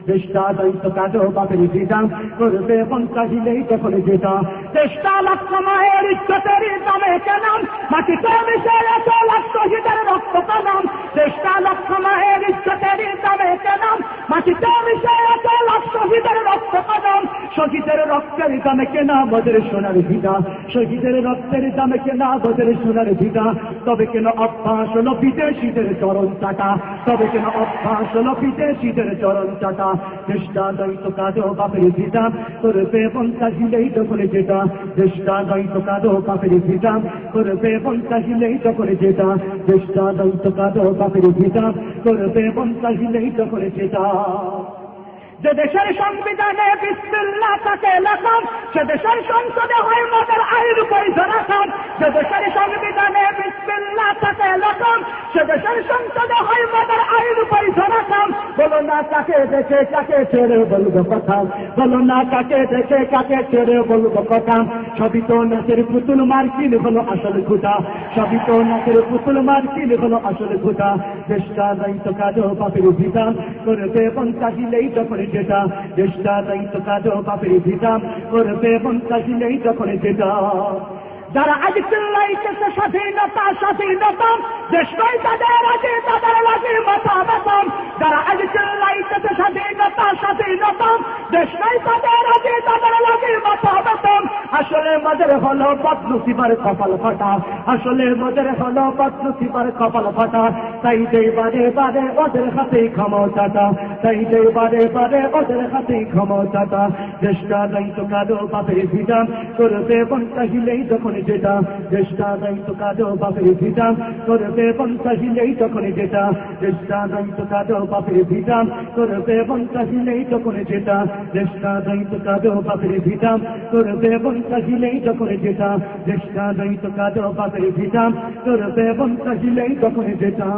চেষ্টা দায়িত্ব কাজও বাপের ভিটা করবে এবং চাহিলেই তখন যেটা চেষ্টা লক্ষ মায়ের ইজ্জতের দামে কেনাম মাটিতে মিশে এত লাখ শহীদের রক্ত কালাম চেষ্টা লক্ষ মায়ের ইজ্জতের দামে কেনাম মাটিতে মিশে এত লাখ শহীদের রক্ত কালাম শহীদের রক্তের দামে কেনা বদের সোনার ভিটা শহীদের রক্তের দামে কেনা বদের সোনার ভিটা তবে কেন অভ্যাস হলো বিদেশিদের চরণ চাটা তবে কেন অভ্যাস হলো বিদেশিদের চরণ চাটা চেষ্টা দায়িত্ব কাজও বাপের ভিটা করবে এবং চাহিলেই তখন যেটা চেষ্টা দায়িত্ব কাজও বাপের ভিটা করবে এবং চাহিলেই তখন যেটা চেষ্টা দায়িত্ব কাজও বাপের ভিটা করবে এবং চাহিলেই তখন যেটা যে দেশের সংবিধানে বিসমিল্লাহ তাকে লেখাম সে দেশের সংসদে হয় মদের আইন বৈধ রাখাম যে দেশের সংবিধানে বিসমিল্লাহ তাকে লেখাম সে দেশের সংসদে হয় মদের আইন বৈধ রাখাম বলো না কাকে দেখে কাকে ছেড়ে বলবো কথা বলো না কাকে দেখে কাকে ছেড়ে বলবো কথা সবই তো নাচের পুতুল মার্কিন হলো আসল খুঁটা সবই তো নাচের পুতুল মার্কিন হলো আসল খুঁটা চেষ্টা দায়িত্ব কাজও বাপের ভিটা করবে এবং চাহিলেই তখন যেটা চেষ্টা দায়িত্ব কাজও বাপের ভিটা করবে এবং চাহিলেই তখন যেটা যারা আজ চিল্লাইতেছে স্বাধীনতা স্বাধীনতা দেশ নয় তাদের আগে তাদের লাগে মাথা ব্যথাম যারা আজ চিল্লাইতেছে স্বাধীনতা স্বাধীনতা দেশ নয় তাদের আগে তাদের লাগে মাথা ব্যথাম আসলে মদের হলো বদনসিবার কপাল ফাটা আসলে মদের হলো বদনসিবার কপাল ফাটা তাই যে বারে বারে ওদের হাতে ক্ষমতাটা তাই যে বারে বারে ওদের হাতে ক্ষমতাটা চেষ্টা দায়িত্ব কাজও বাপের ভিটা করবে এবং চাহিলেই তখন যেটা চেষ্টা দায়িত্ব কাজও বাপের ভিটা করবে এবং চাহিলেই তখন যেটা চেষ্টা দায়িত্ব কাজও বাপের ভিটা করবে এবং চাহিলেই তখন যেটা চেষ্টা দায়িত্ব কাজও বাপের ভিটা করবে এবং চাহিলেই তখন যেটা চেষ্টা দায়িত্ব কাজও বাপের ভিটা করবে এবং চাহিলেই তখন যেটা